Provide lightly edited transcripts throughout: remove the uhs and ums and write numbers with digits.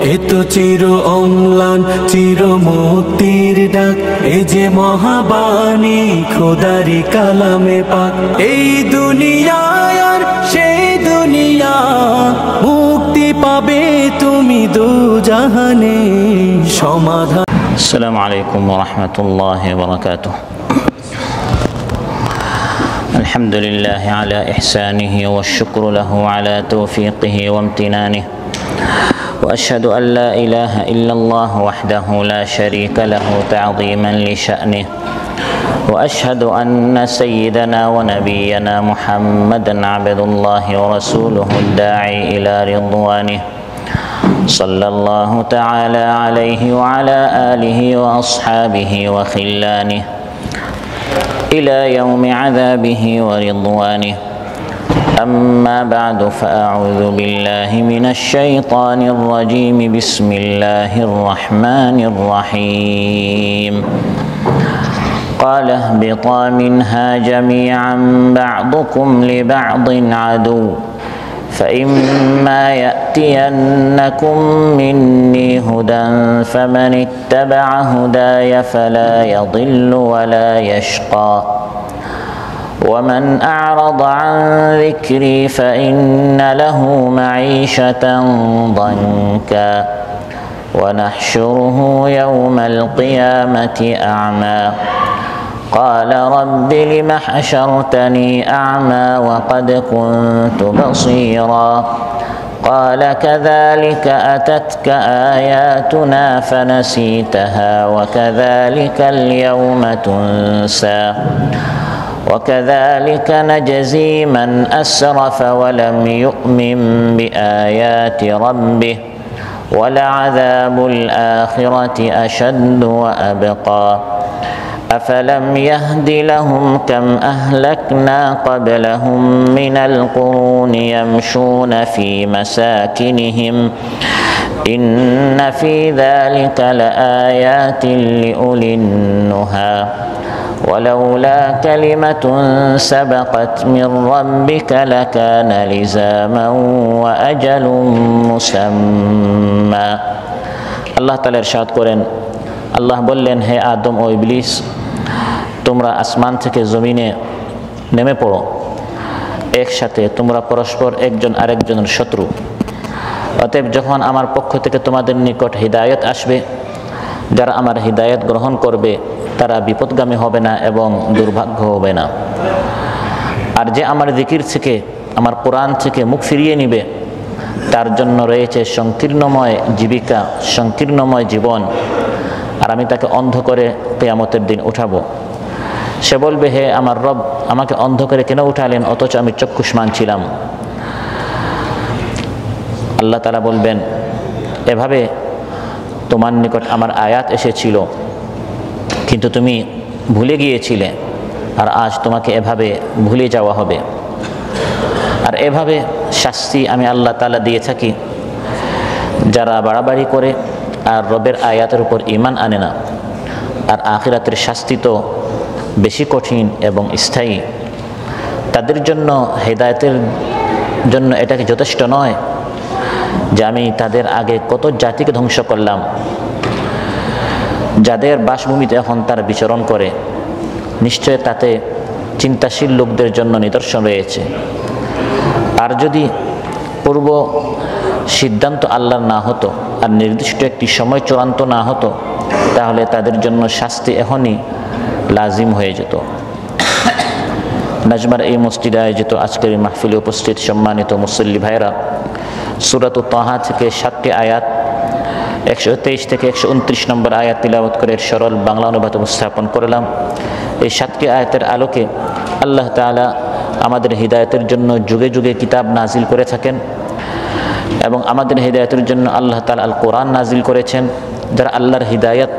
এ তো চির অম্লান চির মুক্তির ডাক, এ যে মহাবাণী খোদারি কালামে পাক। এই দুনিয়ায় আর সেই দুনিয়া, মুক্তি পাবে তুমি দুজাহানে সমাধান। আসসালামু আলাইকুম ওয়া রাহমাতুল্লাহি ওয়া বারাকাতুহু। আলহামদুলিল্লাহি আলা ইহসানিহি ওয়া শুকরু লাহু আলা তাওফীকিহি ওয়া ইমতিনানিহি। وأشهد أن لا إله إلا الله وحده لا شريك له تعظيما لشأنه وأشهد أن سيدنا ونبينا محمدا عبد الله ورسوله الداعي إلى رضوانه صلى الله تعالى عليه وعلى آله وأصحابه وخلانه إلى يوم عذابه ورضوانه. أما بعد فأعوذ بالله من الشيطان الرجيم. بسم الله الرحمن الرحيم. قال اهبطا منها جميعا بعضكم لبعض عدو فإما يأتينكم مني هدى فمن اتبع هداي فلا يضل ولا يشقى ومن أعرض عن ذكري فإن له معيشة ضنكا ونحشره يوم القيامة أعمى قال رب لم حشرتني أعمى وقد كنت بصيرا قال كذلك أتتك آياتنا فنسيتها وكذلك اليوم تنسى وكذلك نجزي من أسرف ولم يؤمن بآيات ربه ولعذاب الآخرة أشد وأبقى أفلم يهد لهم كم أهلكنا قبلهم من القرون يمشون في مساكنهم إن في ذلك لآيات لأولي النهى ولولا كلمة سبقت من ربك لكان لزاما وأجل مسمى. আল্লাহ তাআলা ইরশাদ করেন, আল্লাহ বললেন, হে আদম ও ইবলিস, তোমরা আসমান থেকে জমিনে নেমে পড়ো, একসাথে তোমরা পরস্পর একজন আরেকজনের শত্রু। অতএব যখন আমার পক্ষ থেকে তোমাদের নিকট হিদায়াত আসবে, যারা আমার হিদায়াত গ্রহণ করবে তারা বিপদগামী হবে না এবং দুর্ভাগ্য হবে না। আর যে আমার জিকির থেকে, আমার কোরআন থেকে মুখ ফিরিয়ে নিবে, তার জন্য রয়েছে সংকীর্ণময় জীবিকা, সংকীর্ণময় জীবন। আর আমি তাকে অন্ধ করে কিয়ামতের দিন উঠাবো। সে বলবে, হে আমার রব, আমাকে অন্ধ করে কেন উঠালেন, অথচ আমি চক্ষুষ্মান ছিলাম। আল্লাহ তাআলা বলবেন, এভাবে তোমার নিকট আমার আয়াত এসেছিল, কিন্তু তুমি ভুলে গিয়েছিলে, আর আজ তোমাকে এভাবে ভুলে যাওয়া হবে। আর এভাবে শাস্তি আমি আল্লাহ তাআলা দিয়ে থাকি যারা বাড়াবাড়ি করে আর রবের আয়াতের উপর ঈমান আনে না। আর আখিরাতের শাস্তি তো বেশি কঠিন এবং স্থায়ী। তাদের জন্য হেদায়েতের জন্য এটা কি যথেষ্ট নয় যে আমি তাদের আগে কত জাতিকে ধ্বংস করলাম, যাদের বাসভূমিতে এখন তারা বিচরণ করে? নিশ্চয় তাতে চিন্তাশীল লোকদের জন্য নিদর্শন রয়েছে। আর যদি পূর্ব সিদ্ধান্ত আল্লাহর না হতো আর নির্দিষ্ট একটি সময় চূড়ান্ত না হতো, তাহলে তাদের জন্য শাস্তি এখনই লাজিম হয়ে যেত। নাজমার এই মসজিদে আয়োজিত আজকের এই মাহফিলে উপস্থিত সম্মানিত মুসল্লি ভাইরা, সূরাত তাহা থেকে 7টি আয়াত, 123 থেকে 129 নম্বর আয়াত তিলাওয়াত করে সরল বাংলা অনুবাদ উপস্থাপন করলাম। এই 7টি আয়াতের আলোকে আল্লাহ তাআলা আমাদের হিদায়াতের জন্য যুগে যুগে কিতাব নাজিল করে থাকেন এবং আমাদের হিদায়াতের জন্য আল্লাহ তাআলা আল কোরআন নাজিল করেছেন। যারা আল্লাহর হিদায়াত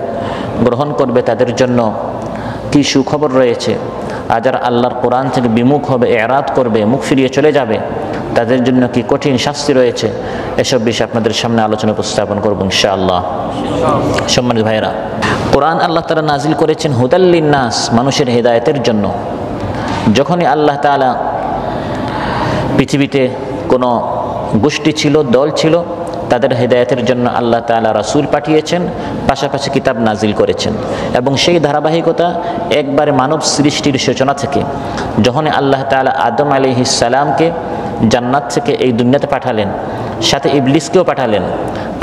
গ্রহণ করবে তাদের জন্য কি সুখবর রয়েছে, আর যারা আল্লাহর কোরআন থেকে বিমুখ হবে, এরাদ করবে, মুখ ফিরিয়ে চলে যাবে, তাদের জন্য কি কঠিন শাস্তি রয়েছে। এসব বিষয়ে আপনাদের সামনে আলোচনা উপস্থাপন করব ইনশাআল্লাহ। সম্মানিত ভাইয়েরা, কোরআন আল্লাহ তাআলা নাজিল করেছেন হুদাল লিন্নাস, মানুষের হিদায়াতের জন্য। যখনই আল্লাহ তাআলা পৃথিবীতে কোনো গোষ্ঠী ছিল, দল ছিল, তাদের হেদায়েতের জন্য আল্লাহ তাআলা রাসূল পাঠিয়েছেন, পাশাপাশি কিতাব নাজিল করেছেন। এবং সেই ধারাবাহিকতা একবারে মানব সৃষ্টির সূচনা থেকে, যখন আল্লাহ তাআলা আদম আলাইহিস সালামকে জান্নাত থেকে এই দুনিয়াতে পাঠালেন, সাথে ইবলিসকেও পাঠালেন,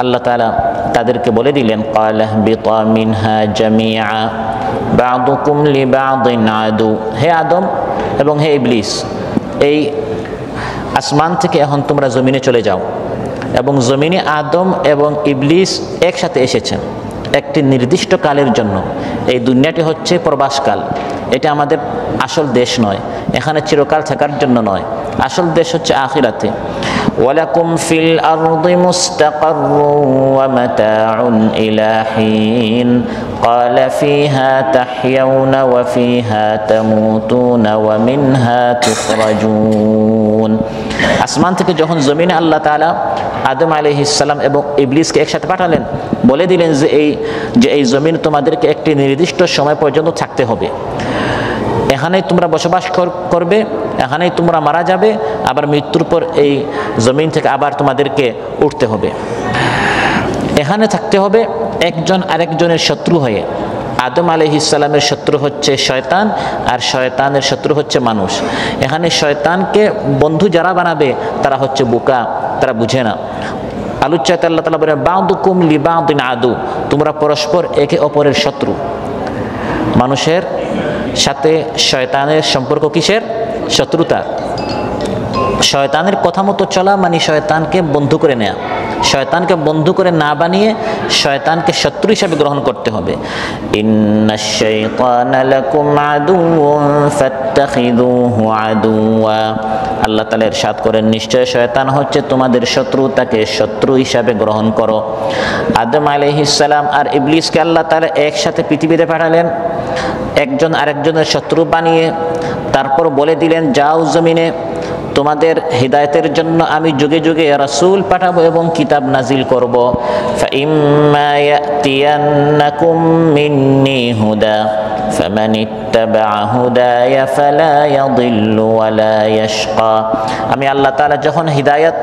আল্লাহ তাআলা তাদেরকে বলে দিলেন, ক্বালা বিতা মিনহা জামিআ বা'দুকুম লিবা'দিন আদু। হে আদম এবং হে ইবলিস, এই আসমান থেকে এখন তোমরা জমিনে চলে যাও। এবং জমিনে আদম এবং ইবলিস একসাথে এসেছেন একটি নির্দিষ্ট কালের জন্য। এই দুনিয়াটি হচ্ছে প্রবাসকাল, এটা আমাদের আসল দেশ নয়, এখানে চিরকাল থাকার জন্য নয়, আসল দেশ হচ্ছে আখিরাতে। ওয়ালাকুম ফিল আরদি মুস্তাকাররুন ওয়া মাতাউন ইলা হিন ক্বালা ফিহা তাহইয়াউনা ওয়া ফিহা তামুতুনা ওয়া মিনহা তুখরাজুন। আসমান থেকে যখন জমিনে আল্লাহ তাআলা আদম আলাইহিস সালাম এবং ইবলিসকে একসাথে পাঠালেন, বলে দিলেন যে এই জমিন তোমাদেরকে একটি নির্দিষ্ট সময় পর্যন্ত থাকতে হবে, এখানেই তোমরা বসবাস করবে, এখানেই তোমরা মারা যাবে, আবার মৃত্যুর পর এই জমিন থেকে আবার তোমাদেরকে উঠতে হবে। এখানে থাকতে হবে একজন আরেকজনের শত্রু হয়ে। আদম আলাইহিস সালামের শত্রু হচ্ছে শয়তান, আর শয়তানের শত্রু হচ্ছে মানুষ। এখানে শয়তানকে বন্ধু যারা বানাবে তারা হচ্ছে বোকা, তারা বুঝে না। আলুচ্চাতে আল্লাহ তাআলা বলেন, বা'দুকুম লিবা'দিন আদু, তোমরা পরস্পর একে অপরের শত্রু। মানুষের সাথে শয়তানের সম্পর্ক কিসের? শত্রুতা। শয়তানের কথা মতো চলা মানে শয়তানকে বন্ধু করে নেয়া। শয়তানকে বন্ধু করে না বানিয়ে শয়তানকে শত্রু হিসেবে গ্রহণ করতে হবে। ইন্নাশ শাইতানা লাকুম আদুউন ফাত্তাখিযুহু আদুওয়া। আল্লাহ তাআলা ইরশাদ করেন, নিশ্চয় শয়তান হচ্ছে তোমাদের শত্রু, তাকে শত্রু হিসাবে গ্রহণ করো। আদম আলাইহিস সালাম আর ইবলিসকে আল্লাহ তাআলা একসাথে পৃথিবীতে পাঠালেন, একজন আরেকজনের শত্রু বানিয়ে। তারপর বলে দিলেন, যাও জমিনে, তোমাদের হিদায়াতের জন্য আমি যুগে যুগে রাসূল পাঠাবো এবং কিতাব নাজিল করব। ফাইম্মা ইয়াতিয়ান্নাকুম মিন্নি হুদা ফামান ইত্তাবা'a হুদায়া ফালা ইয়াদিল্লু ওয়ালা ইয়াশকা। আমি আল্লাহ তাআলা যখন হিদায়াত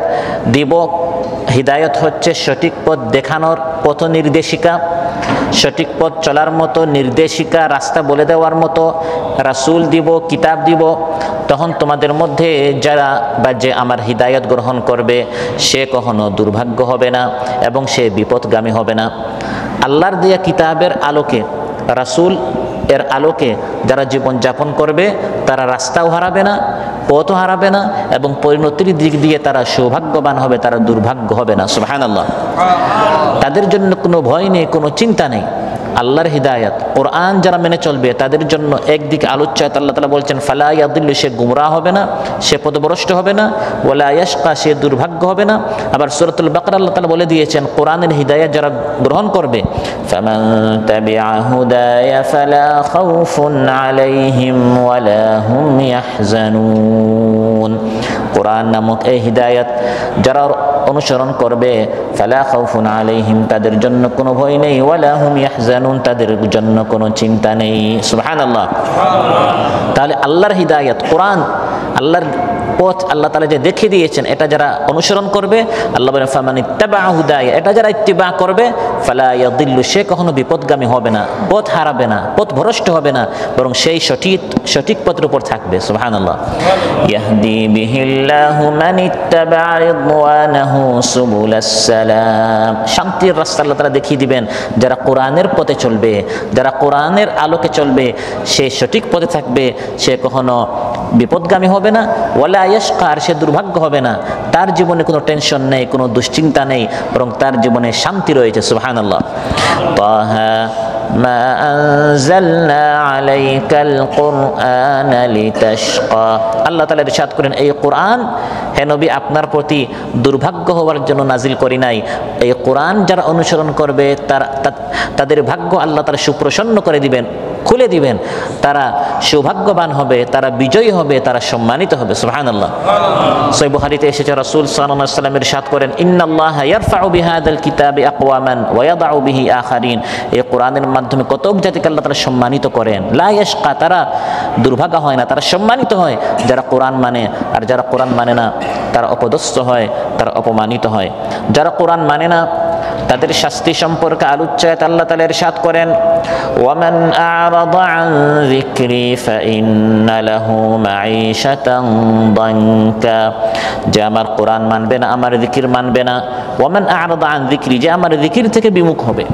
দিব, হিদায়াত হচ্ছে সঠিক পথ দেখানোর পথ নির্দেশিকা, সঠিক পথ চলার মতো নির্দেশিকা, রাস্তা বলে দেওয়ার মতো রাসূল দিব, কিতাব দিব, তখন তোমাদের মধ্যে যারা বা যে আমার হিদায়াত গ্রহণ করবে সে কখনো দুর্ভাগ্য হবে না এবং সে বিপদগামী হবে না। আল্লাহর দেয়া কিতাবের আলোকে, রাসূল এর আলোকে যারা জীবন যাপন করবে তারা রাস্তাও হারাবে না, পথও হারাবে না এবং পরিণতির দিক দিয়ে তারা সৌভাগ্যবান হবে, তারা দুর্ভাগ্য হবে না। সুবহানাল্লাহ। তাদের জন্য কোনো ভয় নেই, কোনো চিন্তা নেই। আল্লাহর হিদায়াত, কোরআন যারা মেনে চলবে তাদের জন্য একদিকে আলোচ্যাত আল্লাহ তাআলা বলছেন, ফালা ইয়াদিল্লু, সে গুমরাহ হবে না, সে পথভ্রষ্ট হবে না, ওয়ালা ইয়াশকা, সে দুর্ভাগ্য হবে না। আবার সূরাতুল বাকারা আল্লাহ তাআলা বলে দিয়েছেন, কোরআনের হিদায়াত যারা গ্রহণ করবে, ফামান তাবিআ হুদায়া ফালা খাউফুন আলাইহিম ওয়ালা হুম ইয়াহজানুন। কোরআন নামক এই হিদায়াত যারা অনুসরণ করবে, ফালা খাউফুন আলাইহিম, তাদের জন্য কোনো ভয় নেই, ওয়ালা হুম ইয়াহজানুন, তাদের জন্য কোনো চিন্তা নেই। সুবহানাল্লাহ। তাহলে আল্লাহর হিদায়াত, কোরআন, আল্লাহর পথ আল্লাহ তাআলা যে দেখিয়ে দিয়েছেন, এটা যারা অনুসরণ করবে, আল্লাহ বলেন ফামান ইত্তাবা'a হুদায়া, এটা যারা ইত্তিবা করবে, ফালা ইয়াদিল্লু, সে কখনো বিপদগামী হবে না, পথ হারাবে না, পথ ভ্রষ্ট হবে না, বরং সেই সঠিক পথের উপর থাকবে। সুবহানাল্লাহ। ইয়াহদি বিহিল্লাহু মান ইত্তাবা'a রিদওয়ানাহু সুবুলাস সালাম। শান্তির রাস্তা আল্লাহ তাআলা দেখিয়ে দিবেন যারা কোরআনের পথে চলবে, যারা কোরআনের আলোকে চলবে, সে সঠিক পথে থাকবে, সে কখনো বিপদগামী হবে না, ওয়ালা ইয়াশকা, আর সে দুর্ভাগ্য হবে না। তার জীবনে কোনো টেনশন নেই, কোনো দুশ্চিন্তা নেই, বরং তার জীবনে শান্তি রয়েছে। সুবহানাল্লাহ। তাহা মা আনজালনা আলাইকাল কুরআনা লিতাশকা। আল্লাহ তাআলা ইরশাদ করেন, এই কোরআন হে নবী আপনার প্রতি দুর্ভাগ্য হওয়ার জন্য নাজিল করি নাই। এই কোরআন যারা অনুসরণ করবে তাদের ভাগ্য আল্লাহ তাআলা সুপ্রসন্ন করে দিবেন। খুলে দিবেন, তারা সৌভাগ্যবান হবে, তারা বিজয়ী হবে, তারা সম্মানিত হবে। সুবহানাল্লাহ। সহিহ বুখারীতে এসেছে রাসূল সাল্লাল্লাহু আলাইহি ওয়াসাল্লাম ইরশাদ করেন, ইন্নাল্লাহা ইয়ারফাউ বিহাদাল কিতাবি আকওয়ামান ওয়া ইয়াদউ বিহি আখারিন। এই কোরআনের মাধ্যমে কতক জাতিকে আল্লাহ তাআলা সম্মানিত করেন। লা ইয়াশকা, তারা দুর্ভাগা হয় না, তারা সম্মানিত হয়। যারা কোরআন মানে, আর যারা কোরআন মানে না তারা অপদস্থ হয়, তারা অপমানিত হয়। যারা কোরআন মানে না তাদের শাস্তি সম্পর্কে আলোচ্যায়ত আল্লাহ তাআলা ইরশাদ করেন, ওয়ামান আ'রাদা আন যিকরি ফাইন্না লাহু মাঈশাতান দানকা। যে আমার কোরআন মানবে না, আমার যিকির মানবে না। ওয়ামান আ'রাদা আন যিকরি, যে আমার যিকির থেকে বিমুখ হবে।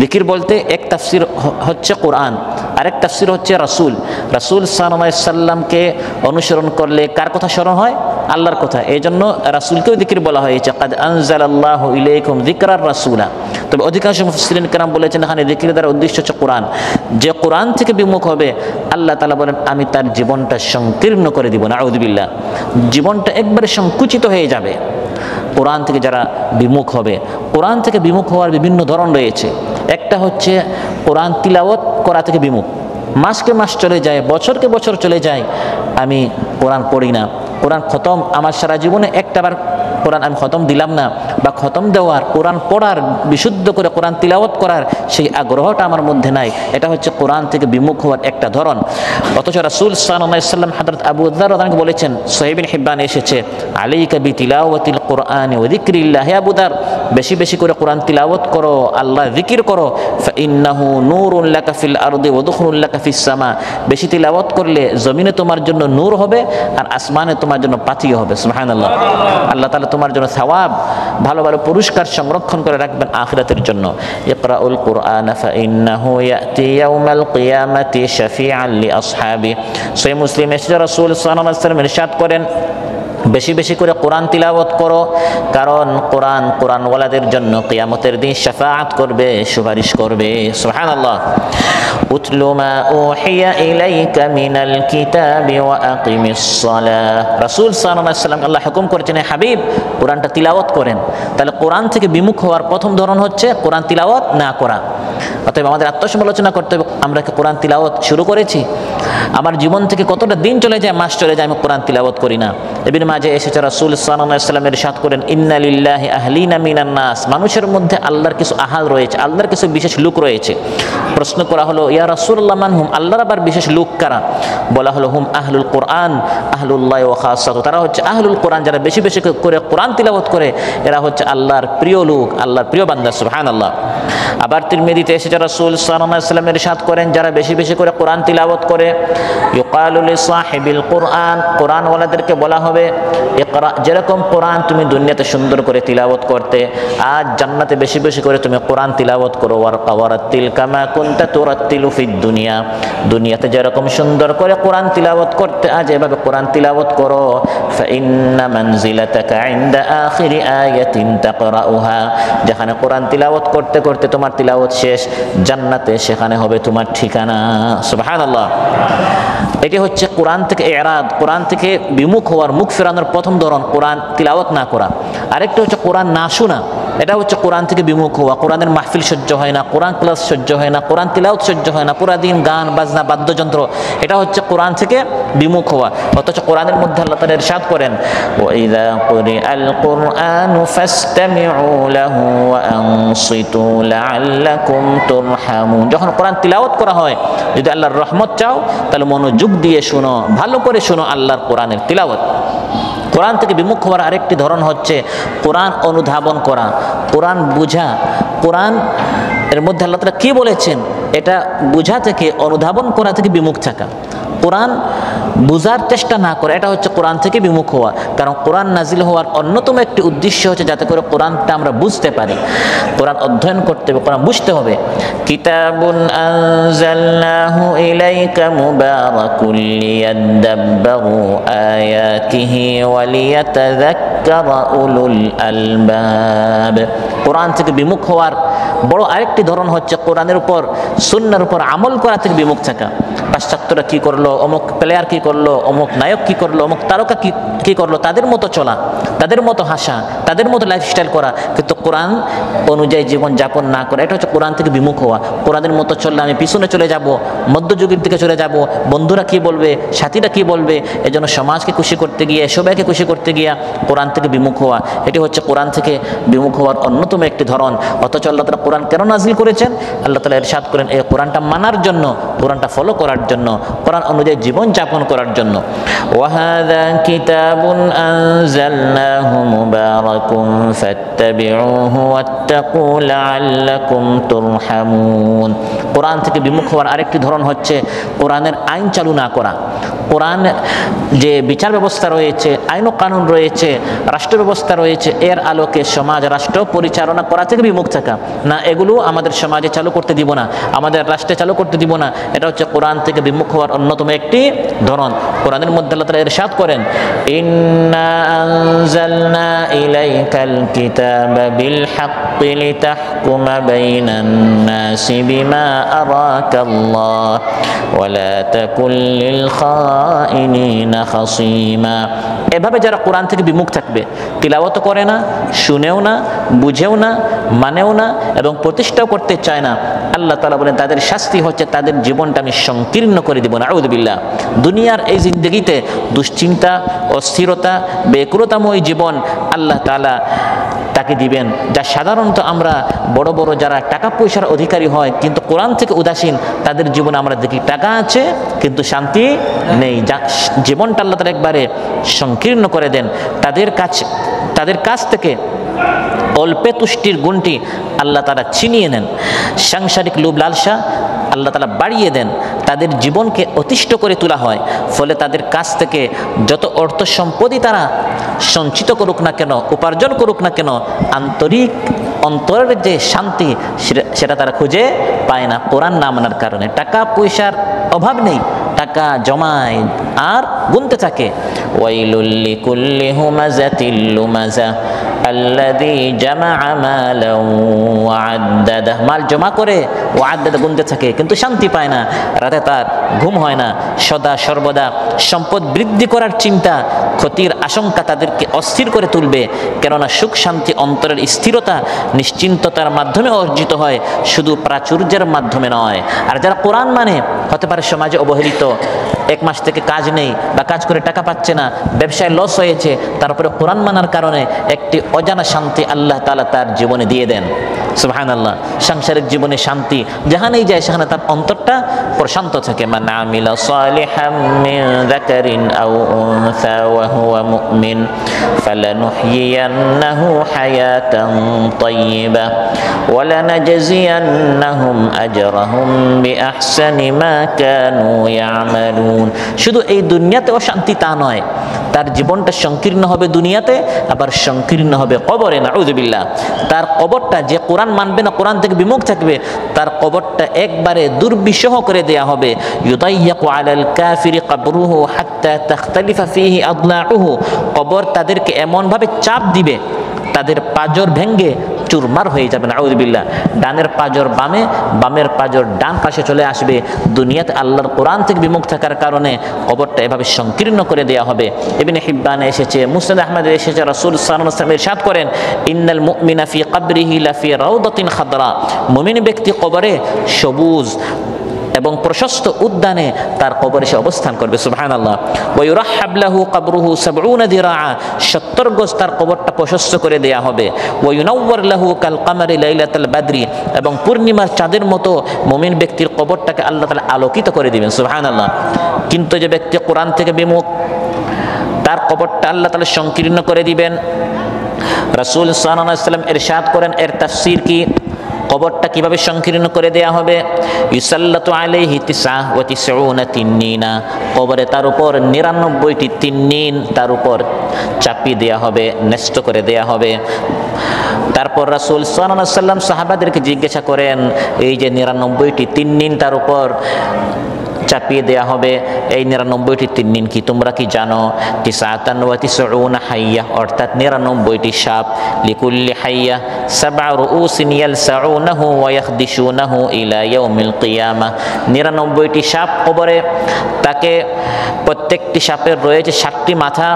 যিকির বলতে এক তাফসির হচ্ছে কোরআন, আরেক তাফসির হচ্ছে রাসূল। রাসূল সাল্লাল্লাহু আলাইহি সাল্লামকে অনুসরণ করলে কার কথা স্মরণ হয়? আল্লাহর কথা। এই জন্য রাসূলকেও যিকির বলা হয়েছে, কাদ আনজালাল্লাহু ইলাইকুম যিকরার রাসূলা। তবে অধিকাংশ মুফাসসিরিন কেরাম বলেছেন এখানে যিকির দ্বারা উদ্দেশ্য হচ্ছে কোরআন। যে কোরআন থেকে বিমুখ হবে আল্লাহ তাআলা বলেন আমি তার জীবনটা সংকীর্ণ করে দিব। নাউযুবিল্লাহ, জীবনটা একবারে সংকুচিত হয়ে যাবে। কোরআন থেকে যারা বিমুখ হবে, কোরআন থেকে বিমুখ হওয়ার বিভিন্ন ধরন রয়েছে। একটা হচ্ছে কোরআন তিলাওয়াত করা থেকে বিমুখ, মাসকে মাস চলে যায়, বছরকে বছর চলে যায়, আমি কোরআন পড়ি না, কোরআন খতম, আমার সারা জীবনে একটাবার কোরআন আমি খতম দিলাম না, বা খতম দেওয়ার, কোরআন পড়ার, বিশুদ্ধ করে কোরআন তিলাওয়াত করার সেই আগ্রহটা আমার মধ্যে নাই। এটা হচ্ছে কোরআন থেকে বিমুখ হওয়ার একটা ধরন। অথচ রাসূল সাল্লাল্লাহু আলাইহি ওয়াসাল্লাম হযরত আবু যর রাদিয়াল্লাহু আনহু বলেছেন, সহিহ ইবনে হিব্বান এসেছে, আলাইকা বিতিলাওয়াতিল কুরআনি ওয়া যিকরিল্লাহ। হে আবু যর, বেশি বেশি করে কোরআন তিলাওয়াত করো, আল্লাহ যিকির করো। ফাইন্নাহু নূরুন লাকা ফিল আরদি ওয়া দুখরুন লাকা ফিস সামা। বেশি তিলাওয়াত করলে জমিনে তোমার জন্য নূর হবে, আর আসমানে তোমার জন্য পাথিও হবে। সুবহানাল্লাহ। আল্লাহ তাআলা তোমার জন্য সওয়াব, ভালো ভালো পুরস্কার সংরক্ষণ করে রাখবেন আখিরাতের জন্য। ইকরাউল কুরআন ফাইন্নাহু ইয়াতি ইয়াউমাল কিয়ামাতি শাফিআন লিআসহাবি। সহিহ মুসলিম এসে রাসূল সাল্লাল্লাহু আলাইহি ওয়াসাল্লাম ইরশাদ করেন, বেশি বেশি করে কোরআন তিলাওয়াত করো, কারণ কোরআনওয়ালাদের জন্য কিয়ামতের দিন শাফাআত করবে, সুপারিশ করবে। সুবহানাল্লাহ। উতলু মা উহিয়া ইলাইকা মিনাল কিতাবি ওয়া আকিমিস সালাহ। রাসূল সাল্লাল্লাহু আলাইহি ওয়াসাল্লাম আল্লাহ হুকুম করেছেন, হাবিব কোরআনটা তিলাওয়াত করেন। তাহলে কোরআন থেকে বিমুখ হওয়ার প্রথম ধরন হচ্ছে কোরআন তিলাওয়াত না করা। অতএব আমাদের আত্মসমালোচনা করতে হবে, আমরা কি কোরআন তিলাওয়াত শুরু করেছি? আমার জীবন থেকে কতটা দিন চলে যায়, মাস চলে যায়, আমি কোরআন তিলাওয়াত করি না। ইবনে মাজাহ এসেছে রাসূল সাল্লাল্লাহু আলাইহি ওয়াসাল্লাম ইরশাদ করেন, ইন্না লিল্লাহি আহলিনা মিনান নাস। মানুষের মধ্যে আল্লাহর কিছু আহাল রয়েছে, আল্লাহর কিছু বিশেষ লোক রয়েছে। প্রশ্ন করা হলো, ইয়া রাসূলুল্লাহ মান হুম? আল্লাহর আবার বিশেষ লোক কারা? বলা হলো, হুম আহলুল কোরআন আহলুল্লাহ ওয়া খাসাতু। তারা হচ্ছে আহলুল কোরআন, যারা বেশি বেশি করে কোরআন তিলাওয়াত করে, এরা হচ্ছে আল্লাহর প্রিয় লোক, আল্লাহর প্রিয় বান্দা। সুবহানাল্লাহ। আবার তিরমিজিতে এসেছে রাসূল সাল্লাল্লাহু আলাইহি ওয়াসাল্লাম ইরশাদ করেন, যারা বেশি বেশি করে কোরআন তিলাওয়াত করে, ইউকালু লিসাহিবিল কোরআন, কোরআনওয়ালাদেরকে বলা হবে, ইকরা, যেরকম কোরআন তুমি দুনিয়াতে সুন্দর করে তিলাওয়াত করতে, আজ জান্নাতে বেশি বেশি করে তুমি কোরআন তিলাওয়াত করো। ওয়ারাত্তিল কামা কুনতা তুরাত্তিলু ফিদ দুনিয়া, দুনিয়াতে যেরকম সুন্দর করে কোরআন তিলাওয়াত করতে, আজ এভাবে কোরআন তিলাওয়াত করো। ফাইন্না মানজিলাতাকা ইনদা আখিরি আয়াতিন তাকরাউহা, যেখানে কোরআন তিলাওয়াত করতে করতে তোমার তিলাওয়াত শেষ, জান্নাতে সেখানে হবে তোমার ঠিকানা। সুবহানাল্লাহ। এটি হচ্ছে কোরআন থেকে ইরাদ, কোরআন থেকে বিমুখ হওয়ার, মুখ ফেরানোর প্রথম ধরন কোরআন তিলাওয়াত না করা। আরেকটা হচ্ছে কোরআন না শোনা, এটা হচ্ছে কোরআন থেকে বিমুখ হওয়া। কোরআনের মাহফিল সহ্য হয় না, কোরআন ক্লাস সহ্য হয় না, কোরআন তিলাওয়াত সহ্য হয় না, পুরা দিন গান বাজনা বাদ্যযন্ত্র, এটা হচ্ছে কোরআন থেকে বিমুখ হওয়া। অথচ কোরআনের মধ্যে আল্লাহ তাআলা ইরশাদ করেন, ওয়াইযা কুরিআল কুরআনু ফাসতামিউ লাহু ওয়া আনসিতু লাআল্লাকুম তুরহামুন। যখন কোরআন তিলাওয়াত করা হয়, যদি আল্লাহর রহমত চাও তাহলে মনোযোগ দিয়ে শোনো, ভালো করে শোনো আল্লাহর কোরআনের তিলাওয়াত। কোরআন থেকে বিমুখ হওয়ার আরেকটি ধরন হচ্ছে কোরআন অনুধাবন করা, কোরআন বুঝা। কোরআন এর মধ্যে আল্লাহ তাআলা কি বলেছেন এটা বুঝা থেকে, অনুধাবন করা থেকে বিমুখ থাকা। কোরআন বুঝার চেষ্টা না করে, এটা হচ্ছে কোরআন থেকে বিমুখ হওয়া। কারণ কোরআন নাজিল হওয়ার অন্যতম একটি উদ্দেশ্য হচ্ছে যাতে করে কোরআনটা আমরা বুঝতে পারি। কোরআন অধ্যয়ন করতে হবে, কোরআন বুঝতে হবে। কিতাবুন আনজালনাহু ইলাইকা মুবারাকুল লিয়াদাব্বারু আয়াতিহি ওয়া লিয়াতাযাক্কারা উলুল আলবাব। কোরআন থেকে বিমুখ হওয়ার বড় আরেকটি ধরন হচ্ছে কোরআনের উপর, সুন্নাহর উপর আমল করা থেকে বিমুখ থাকা। পাশ্চাত্যরা কি করলো, অমুক প্লেয়ার কি করলো, অমুক নায়ক কি করলো, অমুক তারকা কি কি করলো, তাদের মতো চলা, তাদের মতো হাসা, তাদের মতো লাইফস্টাইল করা, কিন্তু কোরআন অনুযায়ী জীবন যাপন না করা। এটা হচ্ছে কোরআন থেকে বিমুখ হওয়া। কোরআনের মতো চললে আমি পিছনে চলে যাব, মধ্যযুগের দিকে চলে যাব, বন্ধুরা কি বলবে, সাথীরা কি বলবে, এজন্য সমাজকে খুশি করতে গিয়ে, সবাইকে খুশি করতে গিয়ে কোরআন থেকে বিমুখ হওয়া। এটি হচ্ছে কোরআন থেকে বিমুখ হওয়ার অন্যতম একটি ধরন। অথচ আল্লাহ তাআলা কোরআন কেন নাজিল করেছেন? আল্লাহ তাআলা ইরশাদ করেন এই কোরআনটা মানার জন্য, কোরআনটা ফলো করার জন্য, কোরআন অনুযায়ী জীবন যাপন করার জন্য। ওয়াহাদা কিতাবুন আনজালনাহু মুবারাকুন ফাত্তাবিউহু ওয়াত্তাকু লাআল্লাকুম তুরহামুন। কোরআন থেকে বিমুখ হওয়ার আরেকটি ধরন হচ্ছে কোরআনের আইন চালু না করা। কোরআন যে বিচার ব্যবস্থা রয়েছে, আইন ও কানুন রয়েছে, রাষ্ট্র ব্যবস্থা রয়েছে, এর আলোকে সমাজ রাষ্ট্র পরিচালনা করা থেকে বিমুখ থাকা। না, এগুলো আমাদের সমাজে চালু করতে দিব না, আমাদের রাষ্ট্রে চালু করতে দিব না। এটা হচ্ছে কোরআন থেকে বিমুখ হওয়ার অন্যতম একটি ধরন। কোরআনের মধ্যে আল্লাহ তাআলা ইরশাদ করেন, ইন্না আনজালনা ইলাইকাল কিতাবা বিল হাক্কি লিতাহকুমা বাইনান নাসি বিমা আরাকাল্লাহ ওয়া লা তাকুল লিল খাইনিনা খাসিমা। এভাবে যারা কোরআন থেকে বিমুখ থাকবে, তিলাওয়াত করে না, শুনেও না, বুঝেও না, মানেও না এবং প্রতিষ্ঠাও করতে চায় না, আল্লাহ তাআলা বলেন তাদের শাস্তি হচ্ছে তাদের জীবনটা আমি সংকীর্ণ করে দিব। নাউযু বিল্লাহ। দুনিয়ার এই জিন্দগিতে দুশ্চিন্তা, অস্থিরতা, বেকুরতাময় জীবন আল্লাহ তাআলা তাকে দিবেন, যা সাধারণত আমরা বড় বড় যারা টাকা পয়সার অধিকারী হয় কিন্তু কোরআন থেকে উদাসীন, তাদের জীবনে আমরা দেখি টাকা আছে কিন্তু শান্তি নেই। জীবনটা আল্লাহ তাআলা একবারে সংকীর্ণ করে দেন। তাদের কাছ থেকে অল্পে তুষ্টির গুণটি আল্লাহ তাআলা ছিনিয়ে নেন। সাংসারিক লোভ লালসা আল্লাহ তাআলা বাড়িয়ে দেন। তাদের জীবনকে অতিষ্ঠ করে তোলা হয়। ফলে তাদের কাছ থেকে যত অর্থ সম্পদই তারা সঞ্চিত করুক না কেন, উপার্জন করুক না কেন, আন্তরিক অন্তরের যে শান্তি সেটা তারা খুঁজে পায় না কোরআন না মানার কারণে। টাকা পয়সার অভাব নেই, টাকা জমায় আর গুনতে থাকে। ওয়াইলুল লিকুল্লি হুমাযাতিল লুমাযা আল্লাযী জামাআ মালান ওয়া আদ্দাদা। মাল জমা করে ওয়া আদ্দাদা গুনতে থাকে কিন্তু শান্তি পায় না, রাতে তার ঘুম হয় না, সদা সর্বদা সম্পদ বৃদ্ধি করার চিন্তা, ক্ষতির আশঙ্কা তাদেরকে অস্থির করে তুলবে। কেননা সুখ শান্তি অন্তরের স্থিরতা নিশ্চিন্ততার মাধ্যমে অর্জিত হয়, শুধু প্রাচুর্যের মাধ্যমে নয়। আর যারা কোরআন মানে, হতে পারে সমাজে অবহেলিত, এক মাস থেকে কাজ নেই বা কাজ করে টাকা পাচ্ছে না, ব্যবসায় লস হয়েছে, তারপরে কোরআন মানার কারণে একটি অজানা শান্তি আল্লাহ তাআলা তার জীবনে দিয়ে দেন। সুবহানাল্লাহ। সাংসারিক জীবনে শান্তি, যেখানেই যায় সেখানে তার অন্তরটা প্রশান্ত থাকে। মান আমিলা সালিহাম মিন যাকারিন আও উনসা ওয়া হুয়া মুমিন ফালানুহয়িয়ান্নাহু হায়াতান তাইয়্যিবা ওয়া লানাজজিয়ান্নাহুম আজরাহুম বিআহসানি মা কানু ইয়ামালুন। শুধু এই দুনিয়াতেও শান্তি তা নয়, তার জীবনটা সংকীর্ণ হবে দুনিয়াতে, আবার সংকীর্ণ হবে কবরে। নাউযু বিল্লাহ। তার কবরটা, যে কোরআন মানবে না, কোরআন থেকে বিমুখ থাকবে, তার কবরটা একবারে দুর্বিষহ করে দেয়া হবে। ইউদাইয়াকু আলাল কাফিরি কবরুহু হাত্তা তাখতালিফা ফীহি আদলাউহু। কবর তাদেরকে এমন ভাবে চাপ দিবে, তাদের পাজর ভেঙ্গে চুরমার হয়ে যাবে। নাউযু বিল্লাহ। ডানের পাজর বামে, বামের পাজর ডান পাশে চলে আসবে। দুনিয়াতে আল্লাহর কোরআন থেকে বিমুখ থাকার কারণে কবরটা এভাবে সংকীর্ণ করে দেয়া হবে। ইবনে হিব্বানে এসেছে, মুসনাদ আহমদে এসেছে, রাসূল সাল্লাল্লাহু আলাইহি ওয়াসাল্লাম ইরশাদ করেন, ইন্নাল মুমিনা ফি কবরিহি লাফি রাউদাতিন খাদরা। মুমিন ব্যক্তি কবরে সবুজ এবং প্রশস্ত উদ্যানে তার কবরে সে অবস্থান করবে। সুবহানাল্লাহ। ওয়া ইউরাহহাব লাহু কবরুহু 70 দিরাআ। 70 গজ তার কবরটা প্রশস্ত করে দেয়া হবে। ওয়া ইউনাওয়ার লাহু কাল কামারি লাইলাতুল বদরি। এবং পূর্ণিমার চাঁদের মতো মুমিন ব্যক্তির কবরটাকে আল্লাহ তাআলা আলোকিত করে দিবেন। সুবহানাল্লাহ। কিন্তু যে ব্যক্তি কোরআন থেকে বিমুখ, তার কবরটা আল্লাহ তাআলা সংকীর্ণ করে দিবেন। রাসূল সাল্লাল্লাহু আলাইহি ওয়াসাল্লাম ইরশাদ করেন, এর তাফসীর কি, কবরটা কিভাবে সংকীর্ণ করে দেয়া হবে? ইউসাল্লাতু আলাইহি 99 তিন্নিনা। কবরে তার উপর 99টি তিন্নিন তার উপর চাপিয়ে দেয়া হবে, ন্যস্ত করে দেয়া হবে। তারপর রাসূল সাল্লাল্লাহু আলাইহি ওয়াসাল্লাম সাহাবাদেরকে জিজ্ঞাসা করেন, এই যে 99টি তিন্নিন তার উপর চাপিয়ে দেয়া হবে। এই 99টি তিন্নিন কি তোমরা কি জানো? তিসআতান ওয়া তিসউনা হাইয়া, অর্থাৎ 99টি সাপ। লিকুল্লি হাইয়া সাব'উ রুউসিন ইয়ালসাউনাহু ওয়া ইয়াখদিশুনাহু ইলা ইয়াউমিল কিয়ামাহ। 99টি সাপ কবরে, তাকে প্রত্যেকটি সাপের রয়েছে 7টি মাথা,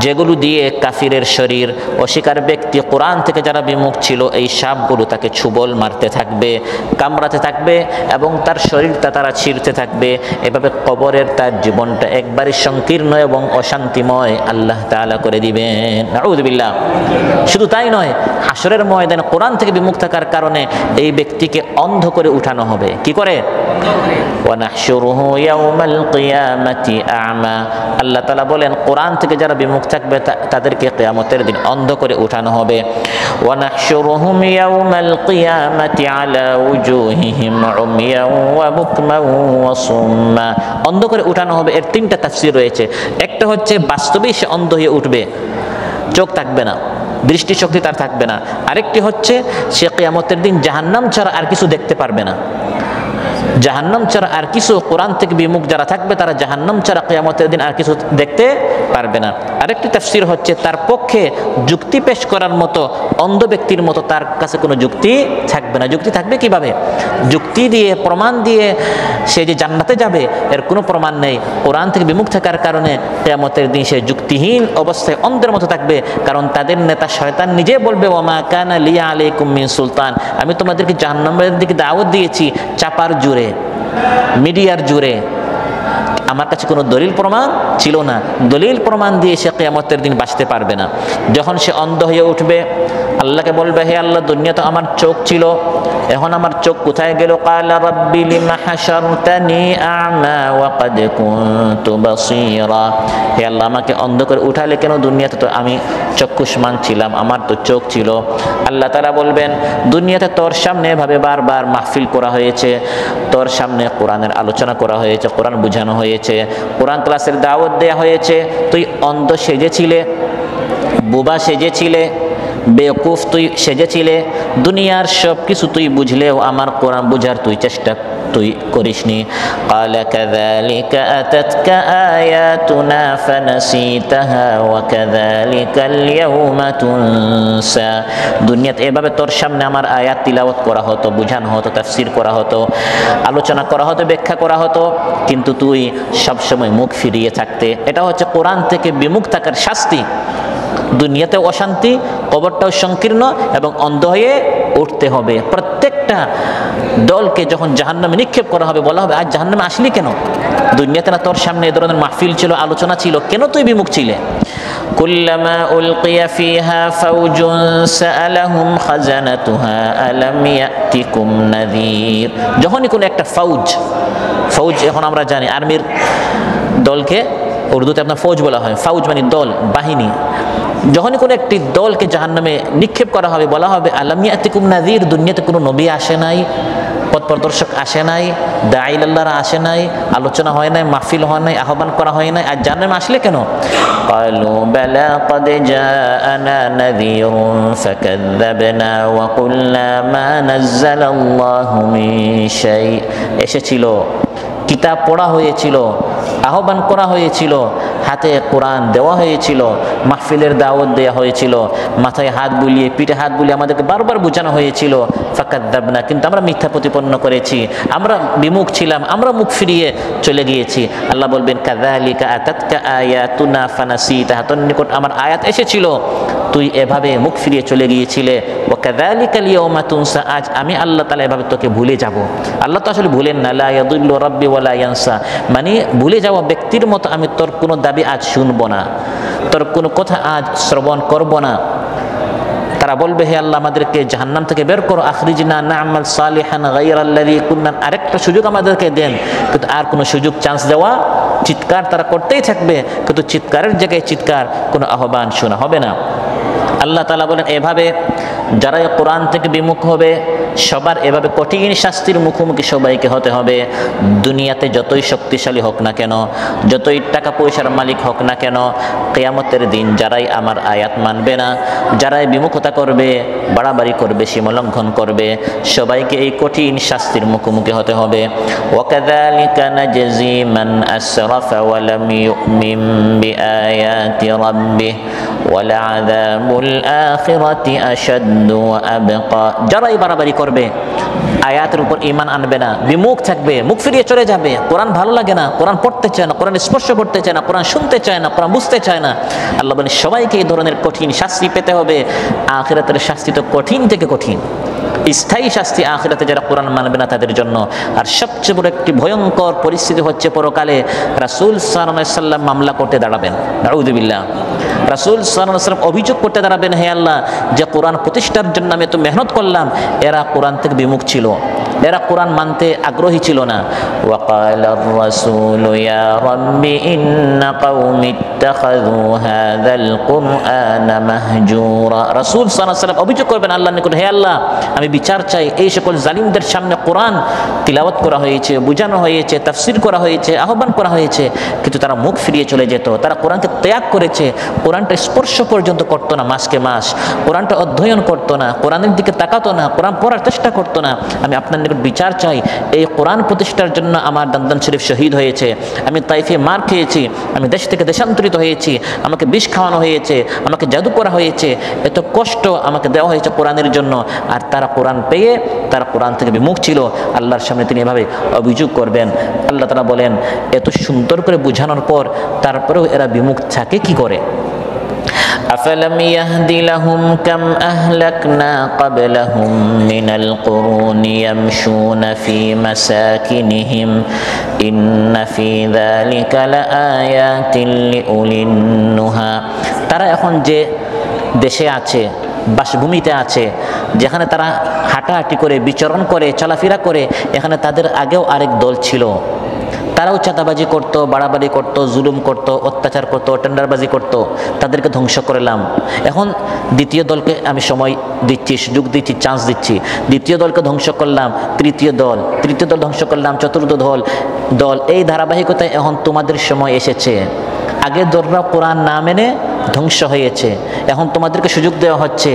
যেগুলো দিয়ে কাফিরের শরীর, অস্বীকার ব্যক্তি কোরআন থেকে যারা বিমুখ ছিল, এই সাপগুলো তাকে ছুবল মারতে থাকবে, কামড়াতে থাকবে এবং তার শরীরটা তারা ছিঁড়তে থাকবে। এভাবে কবরের তার জীবনটা একবারই সংকীর্ণ এবং অশান্তিময় আল্লাহ তাআলা করে দিবেন। নাউযুবিল্লাহ। শুধু তাই নয়, হাসরের ময়দানে কোরআন থেকে বিমুখ থাকার কারণে এই ব্যক্তিকে অন্ধ করে উঠানো হবে। কি করে? ওয়া নাহশুরুহু ইয়াউমাল কিয়ামাতি আ'মা। আল্লাহ তাআলা বলেন কোরআন থেকে যারা বিমুখ থাকবে তাদেরকে কিয়ামতের দিন অন্ধ করে উঠানো হবে। ওয়া নাহশুরুহুম ইয়াউমাল কিয়ামাতি আলা উজুহিহিম উমিয়ান ওয়া বুকমান ওয়া সুম্মা। অন্ধ করে উঠানো হবে, এর 3টা তাফসীর রয়েছে। একটা হচ্ছে বাস্তবেই সে অন্ধ হয়ে উঠবে, চোখ থাকবে না, দৃষ্টিশক্তি তার থাকবে না। আরেকটি হচ্ছে সে কিয়ামতের দিন জাহান্নাম ছাড়া আর কিছু দেখতে পারবে না। জাহান্নাম ছাড়া আর কিছু, কোরআন থেকে বিমুখ যারা থাকবে তারা জাহান্নাম ছাড়া কিয়ামতের দিন আর কিছু দেখতে পারবে না। আরেকটি তাফসীর হচ্ছে তার পক্ষে যুক্তি পেশ করার মতো, অন্ধ ব্যক্তির মতো তার কাছে কোনো যুক্তি থাকবে না। যুক্তি থাকবে কিভাবে? যুক্তি দিয়ে, প্রমাণ দিয়ে সে যে জান্নাতে যাবে এর কোনো প্রমাণ নেই। কোরআন থেকে বিমুখ থাকার কারণে কিয়ামতের দিন সে যুক্তিহীন অবস্থায় অন্ধের মতো থাকবে, কারণ তাদের নেতা শয়তান নিজে বলবে ওমা কানা লিয়া আলাইকুম মিন সুলতান, আমি তোমাদেরকে জাহান্নামের দিকে দাওয়াত দিয়েছি চাপার জোরে, মিডিয়ার জোরে, আমার কাছে কোনো দলিল প্রমাণ ছিল না। দলিল প্রমাণ দিয়ে সে কিয়ামতের দিন বাঁচতে পারবে না। যখন সে অন্ধ হয়ে উঠবে, আল্লাহকে বলবে হে আল্লাহ, দুনিয়া তো আমার চোখ ছিল, এখন আমার চোখ কোথায় গেল? ক্বালা রাব্বি লিমা হাশারতানি আ'মা ওয়া ক্বাদ কুনতু বাসীরা। হে আল্লাহ, আমাকে অন্ধ করে উঠালে কেন? দুনিয়াতে তো আমি চক্ষুষ্মান ছিলাম, আমার তো চোখ ছিল। আল্লাহ তাআলা বলবেন দুনিয়াতে তোর সামনে এভাবে বারবার মাহফিল করা হয়েছে, তোর সামনে কোরআনের আলোচনা করা হয়েছে, কোরআন বোঝানো হয়েছে, কোরআন ক্লাসের দাওয়াত দেয়া হয়েছে, তুই অন্ধ সেজেছিলে, বোবা সেজেছিলে, বেওকুফ তুই সেজেছিলে, দুনিয়ার সব কিছু তুই বুঝলেও আমার কোরআন বুঝার তুই চেষ্টা তুই করিসনি। ক্বালা কাযালিকা আতাতকা আয়াতুনা ফানাসিতাহা ওয়া কাযালিকাল ইয়াউমা তুনসা। দুনিয়াতে এভাবে তোর সামনে আমার আয়াত তিলাওয়াত করা হতো, বুঝানো হতো, তাফসীর করা হতো, আলোচনা করা হতো, ব্যাখ্যা করা হতো, কিন্তু তুই সবসময় মুখ ফিরিয়ে থাকতে। এটা হচ্ছে কোরআন থেকে বিমুখ থাকার শাস্তি। দুনিয়াতেও অশান্তি, কবরটাও সংকীর্ণ এবং অন্ধ হয়ে উঠতে হবে। প্রত্যেকটা দলকে যখন জাহান্নামে নিক্ষেপ করা হবে, বলা হবে আজ জাহান্নামে আসলি কেন? দুনিয়াতে না তোর সামনে এ ধরনের মাহফিল ছিল, আলোচনা ছিল, কেন তুই বিমুখ ছিলে? কুল্লামা উলকিয়া ফিহা ফাওজুন সাআলাহুম খাজানাতুহা আলাম ইয়াতিকুম নাযীর। যখনই কোনো একটা ফৌজ, এখন আমরা জানি আর্মির দলকে উর্দুতে আপনার ফৌজ বলা হয়, ফৌজ মানে দল, বাহিনী। যখনই কোনো একটি দলকে জাহান্নামে নিক্ষেপ করা হবে, বলা হবে আলাম ইয়াতিকুম নাযীর, দুনিয়াতে কোনো নবী আসে নাই, পথ প্রদর্শক আসে নাই, দাঈ ইলাল্লাহরা আসে নাই, আলোচনা হয় নাই, মাহফিল হয় নাই, আহ্বান করা হয় নাই, আর জাহান্নামে আসলে কেন? ক্বালু বালা ক্বাদ জাআনা নাযীরুন ফাকাযযাবনা ওয়া কুলনা মা নাযালাল্লাহু মিন শাই। এসেছিল, কিতাব পড়া হয়েছিল, আহ্বান করা হয়েছিল, হাতে কোরআন দেওয়া হয়েছিল, মাহফিলের দাওয়াত দেওয়া হয়েছিল, মাথায় হাত বুলিয়ে, পিঠে হাত বুলিয়ে আমাদেরকে বারবার বোঝানো হয়েছিল, ফাকাযযাবনা, কিন্তু আমরা মিথ্যা প্রতিপন্ন করেছি, আমরা বিমুখ ছিলাম, আমরা মুখ ফিরিয়ে চলে গিয়েছি। আল্লাহ বলবেন কাযালিকা আতাতকা আয়াতুনা ফানাসিতাহা, তোর নিকট আমার আয়াত এসেছিল, তুই এভাবে মুখ ফিরিয়ে চলে গিয়েছিলে। ওয়া কাযালিকাল ইয়াউমা তুনসা, আজ আমি আল্লাহ তাআলা এভাবে তোকে ভুলে যাব। আল্লাহ তো আসলে ভুলেন না, লা ইয়াদুল্লু রাব্বি ওয়া লা ইয়ানসা, মানে ভুলে যাওয়া ব্যক্তির মতো আমি তোর কোনো দাবি আজ শুনবো না, তোর কোনো কথা আজ শ্রবণ করব না। তারা বলবে হে আল্লাহ, আমাদেরকে জাহান্নাম থেকে বের করো, আখরিজনা না'মাল সালিহান গায়রাল্লাযী কুননা, আরেকটা সুযোগ আমাদেরকে দেন। কিন্তু আর কোনো সুযোগ, চান্স দেওয়া, চিৎকার তারা করতেই থাকবে, কিন্তু চিৎকারের জায়গায় চিৎকার, কোনো আহ্বান শোনা হবে না। আল্লাহ তাআলা বলেন এভাবে যারা কোরআন থেকে বিমুখ হবে সবার এভাবে কঠিন শাস্তির মুখোমুখি সবাইকে হতে হবে। দুনিয়াতে যতই শক্তিশালী হোক না কেন, যতই টাকা পয়সার মালিক হোক না কেন, কিয়ামতের দিন যারাই আমার আয়াত মানবে না, যারাই বিমুখতা করবে, বাড়াবাড়ি করবে, সীমালঙ্ঘন করবে, সবাইকে এই কঠিন শাস্তির মুখোমুখি হতে হবে। ওয়াকাযালিকা নাজজি মান আসরাফা ওয়া লাম ইউমিন বিআয়াতি রাব্বিহি ওয়ালআযাবুল আখিরাতি আশাদ্দু ওয়া আবকা। যারাই বাড়াবাড়ি করবে, আয়াতের উপর ঈমান আনবে না, বিমুখ থাকবে, মুখ ফিরিয়ে চলে যাবে, কোরআন ভালো লাগে না, কোরআন পড়তে চায় না, কোরআন স্পর্শ করতে চায় না, কোরআন শুনতে চায় না, কোরআন বুঝতে চায় না, আল্লাহ বলেন সবাইকে এই ধরনের কঠিন শাস্তি পেতে হবে। আখিরাতের শাস্তি তো কঠিন থেকে কঠিন, স্থায়ী শাস্তি আখিরাতে যারা কোরআন মানবে না তাদের জন্য। আর সবচেয়ে বড় একটি ভয়ঙ্কর পরিস্থিতি হচ্ছে পরকালে রাসূল সাল্লাল্লাহু আলাইহি ওয়াসাল্লাম মামলা করতে দাঁড়াবেন, নাউযুবিল্লাহ। রাসূল সাল্লাল্লাহু আলাইহি ওয়াসাল্লাম অভিযোগ করতে দাঁড়াবেন, হে আল্লাহ, যে কোরআন প্রতিষ্ঠার জন্য আমি এত মেহনত করলাম, এরা কোরআন থেকে বিমুখ ছিল, এরা কোরআন মানতে আগ্রহী ছিল না। ওয়াকালার রাসূলু ইয়া রাব্বি ইন্না কওমি ইত্তাখাযু হাযাল কুরআনা মাহজুরা। রাসূল সাল্লাল্লাহু আলাইহি ওয়াসাল্লাম অভিযোগ করবেন আল্লাহর নিকট, হে আল্লাহ, আমি বিচার চাই, এই সকল জালিমদের সামনে কোরআন তিলাওয়াত করা হয়েছে, বোঝানো হয়েছে, তাফসীর করা হয়েছে, আহ্বান করা হয়েছে, কিন্তু তারা মুখ ফিরিয়ে চলে যেত, তারা কোরআনকে ত্যাগ করেছে, কোরআনটা স্পর্শ পর্যন্ত করতো না, মাসকে মাস কোরআনটা অধ্যয়ন করতো না, কোরআনের দিকে তাকাতো না, কোরআন পড়ার চেষ্টা করতো না। আমি আপনার নিকট বিচার চাই, এই কোরআন প্রতিষ্ঠার জন্য আমার দান্দান শরীফ শহীদ হয়েছে, আমি তাইফে মার খেয়েছি, আমি দেশ থেকে দেশান্তরিত হয়েছি, আমাকে বিষ খাওয়ানো হয়েছে, আমাকে জাদু করা হয়েছে, এত কষ্ট আমাকে দেওয়া হয়েছে কোরআনের জন্য, আর তারা কোরআন পেয়ে তারা কোরআন থেকে বিমুখ ছিল। আল্লাহর সামনে তিনি এভাবে অভিযোগ করবেন। আল্লাহ তাআলা বলেন, এত সুন্দর করে বোঝানোর পর তারপরেও এরা বিমুখ থাকে কি করে? أفلم يهد لهم كم أهلكنا قبلهم من القرون يمشون في مساكنهم إن في ذلك لآيات لأولي النهى। তারা এখন যে দেশে আছে, বাসভূমিতে আছে, যেখানে তারা হাঁটাহাঁটি করে, বিচরণ করে, চলাফেরা করে, এখানে তাদের আগেও আরেক দল ছিল, তারাও চাঁদাবাজি করতো, বাড়াবাড়ি করতো, জুলুম করতো, অত্যাচার করতো, টেন্ডারবাজি করতো, তাদেরকে ধ্বংস করলাম। এখন দ্বিতীয় দলকে আমি সময় দিচ্ছি, সুযোগ দিচ্ছি, চান্স দিচ্ছি, দ্বিতীয় দলকে ধ্বংস করলাম, তৃতীয় দল ধ্বংস করলাম, চতুর্থ দল। এই ধারাবাহিকতায় এখন তোমাদের সময় এসেছে। আগে দলরা কোরআন না মেনে ধ্বংস হয়েছে, এখন তোমাদেরকে সুযোগ দেওয়া হচ্ছে,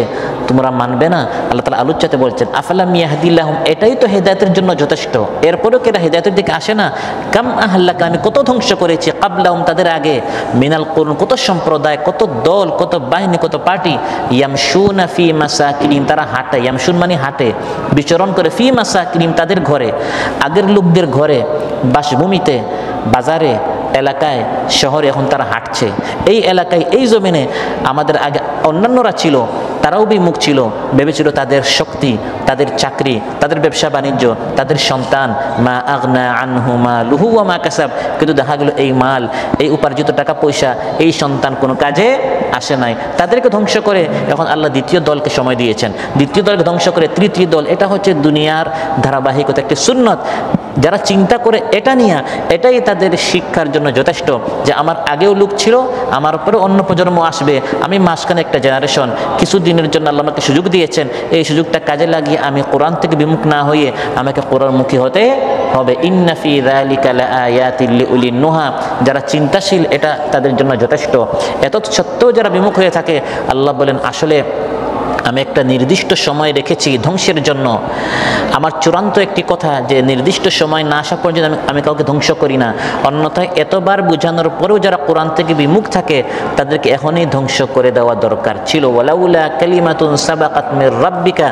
তোমরা মানবে না। আল্লাহ তাআলা আলোচ্যতে বলছেন, আফালাম ইয়াহদিল্লাহুম, এটাই তো হেদায়েতের জন্য যথেষ্ট, এরপরেও কি এরা হেদায়েতের দিকে আসে না? কাম আহলাকা, আমি কত ধ্বংস করেছি, কাবলাহুম, তাদের আগে, মিনাল কুরুন, কত সম্প্রদায়, কত দল, কত বাহিনী, কত পার্টি, ইয়ামশুনা ফি মাসাকিনিহিম, তারা হাঁটে, ইয়ামশুন মানে হাঁটে, বিচরণ করে, ফি মাসাকিনিহিম, তাদের ঘরে, আগের লোকদের ঘরে, বাসভূমিতে, বাজারে, এলাকায়, শহরে এখন তারা হাঁটছে। এই এলাকায়, এই জমিনে আমাদের আগে অন্যান্যরা ছিল, তারাও বিমুখ ছিল, ভেবেছিল তাদের শক্তি, তাদের চাকরি, তাদের ব্যবসা বাণিজ্য, তাদের সন্তান, মা আগনা আনহু মালুহু ওয়া মা কাসাব, কিন্তু দেখা গেল এই মাল, এই উপার্জিত টাকা পয়সা, এই সন্তান কোনো কাজে আসে নাই। তাদেরকে ধ্বংস করে এখন আল্লাহ দ্বিতীয় দলকে সময় দিয়েছেন, দ্বিতীয় দলকে ধ্বংস করে তৃতীয় দল। এটা হচ্ছে দুনিয়ার ধারাবাহিকতা, একটি সুন্নত। যারা চিন্তা করে এটা নিয়ে, এটাই তাদের শিক্ষার জন্য যথেষ্ট, যে আমার আগেও লোক ছিল, আমার উপরে অন্য প্রজন্ম আসবে, আমি মাঝখানে একটা জেনারেশন, কিছু দিনের জন্য আল্লাহ আমাকে সুযোগ দিয়েছেন, এই সুযোগটা কাজে লাগিয়ে আমি কোরআন থেকে বিমুখ না হয়ে আমাকে কোরআনমুখী হতে হবে। ইন্না ফি যালিকা লাআয়াতিল লিউলিন নুহা, যারা চিন্তাশীল এটা তাদের জন্য যথেষ্ট। এত সত্ত্বেও যারা বিমুখ হয়ে থাকে, আল্লাহ বলেন, আসলে আমি একটা নির্দিষ্ট সময় রেখেছি ধ্বংসের জন্য। আমার চূড়ান্ত একটি কথা, যে নির্দিষ্ট সময় না আসা পর্যন্ত আমি কাউকে ধ্বংস করি না। অন্যথায় এতবার বোঝানোর পরেও যারা কোরআন থেকে বিমুখ থাকে, তাদেরকে এখনই ধ্বংস করে দেওয়া দরকার ছিল। ওয়ালাউলা কালিমাতুন সাবাকাত মির রাব্বিকা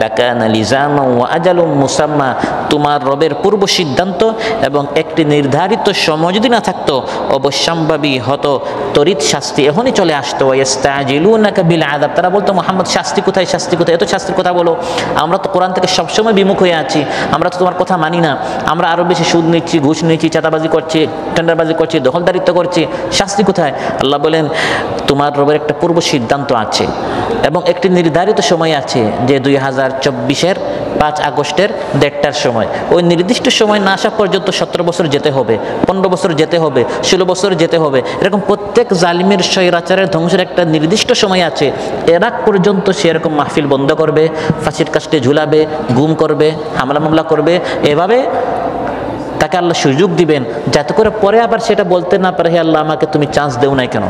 লাকানা লিজামা ওয়া আজালুম মুসাম্মা, তোমার রবের পূর্ব সিদ্ধান্ত এবং একটি নির্ধারিত সময় যদি না থাকতো, অবশ্যম্ভাবী হতো তরিত শাস্তি এখনই চলে আসতো। ওয়াস্তাজিলুনাকা বিল আযাব, তারা বলতো, মুহাম্মদ শাস্তি কোথায়, শাস্তি কোথায়, এত শাস্তির কথা বলো, আমরা তো কোরআন থেকে সবসময় বিমুখ হয়ে আছি, আমরা তো তোমার কথা মানি না, আমরা আরো বেশি সুদ নিচ্ছি, ঘুষ নিচ্ছি, চাঁদাবাজি করছি, টেন্ডারবাজি করছি, দখলদারিত্ব করছি, শাস্তি কোথায়? আল্লাহ বলেন, তোমার রবের একটা পূর্ব সিদ্ধান্ত আছে, এবং একটি নির্ধারিত সময় আছে যে 2024-এর 5 আগস্টের 1:30টার সময়। ওই নির্দিষ্ট সময় না আসা পর্যন্ত 17 বছর যেতে হবে, 15 বছর যেতে হবে, 16 বছর যেতে হবে। এরকম প্রত্যেক জালিমের স্বৈরাচারের ধ্বংসের একটা নির্দিষ্ট সময় আছে। এর আগ পর্যন্ত সে এরকম মাহফিল বন্ধ করবে, ফাঁসির কাস্টে ঝুলাবে, গুম করবে, হামলা মামলা করবে। এভাবে তাকে আল্লাহ সুযোগ দিবেন যাতে করে পরে আবার সেটা বলতে না পারে, হে আল্লাহ আমাকে তুমি চান্স দেও নাই কেন।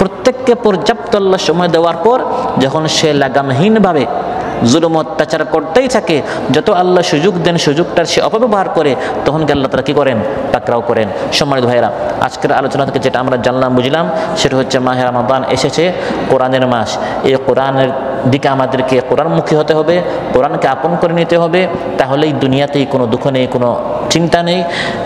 প্রত্যেককে পর্যাপ্ত আল্লাহ সময় দেওয়ার পর যখন সে লাগামহীনভাবে জুলুম অত্যাচার করতেই থাকে, যত আল্লাহ সুযোগ দেন সুযোগটার সে অপব্যবহার করে, তখন আল্লাহ তারা কী করেন? পাকড়াও করেন। সম্মানিত ভাইরা, আজকের আলোচনা থেকে যেটা আমরা জানলাম বুঝলাম সেটা হচ্ছে মাহে রমাদান এসেছে, কোরআনের মাস। এই কোরআনের দিকে আমাদেরকে কোরআনমুখী হতে হবে, কোরআনকে আপন করে নিতে হবে। তাহলেই দুনিয়াতেই কোনো দুঃখ নেই, কোনো চিন্তা নেই,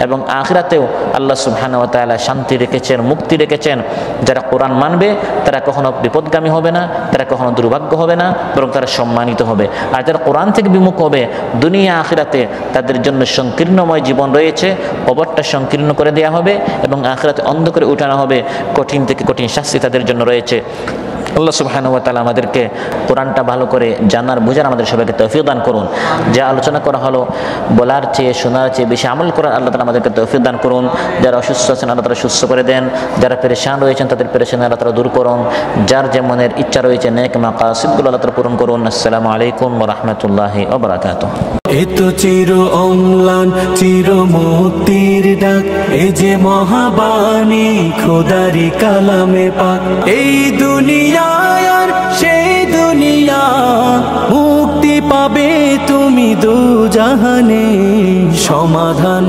এবং আখিরাতেও আল্লাহ সুবহানাহু ওয়া তাআলা শান্তি রেখেছেন, মুক্তি রেখেছেন। যারা কোরআন মানবে তারা কখনো বিপদগামী হবে না, তারা কখনো দুর্ভাগ্য হবে না, বরং তারা সম্মানিত হবে। আর যারা কোরআন থেকে বিমুখ হবে, দুনিয়া আখিরাতে তাদের জন্য সংকীর্ণময় জীবন রয়েছে, কবরটা সংকীর্ণ করে দেওয়া হবে এবং আখিরাতে অন্ধ করে উঠানো হবে, কঠিন থেকে কঠিন শাস্তি তাদের জন্য রয়েছে। আল্লাহ সুবহানাহু ওয়া তাআলা আমাদেরকে কোরআনটা ভালো করে জানার বোঝার আমাদের সবাইকে তৌফিক দান করুন। যা আলোচনা করা হলো বলার চেয়ে শোনার চেয়ে বেশি আমল করার আল্লাহ তাআলা আমাদেরকে তৌফিক দান করুন। যারা অসুস্থ আছেন আল্লাহ তাআলা সুস্থ করে দেন, যারা পেরেশান রয়েছেন তাদের পেরেশানি আল্লাহ তাআলা দূর করুন, যার যে মনের ইচ্ছা রয়েছে নেক মাকাসিদগুলো আল্লাহ তাআলা পূরণ করুন। আসসালামু আলাইকুম ওয়া রাহমাতুল্লাহি ওয়া বারাকাতুহু। এ তো চির অম্লান চির মুক্তির ডাক, এ যে মহাবাণী খোদারি কালামে পাক। এই দুনিয়ায় আর সেই দুনিয়া, মুক্তি পাবে তুমি দুজাহানে সমাধান।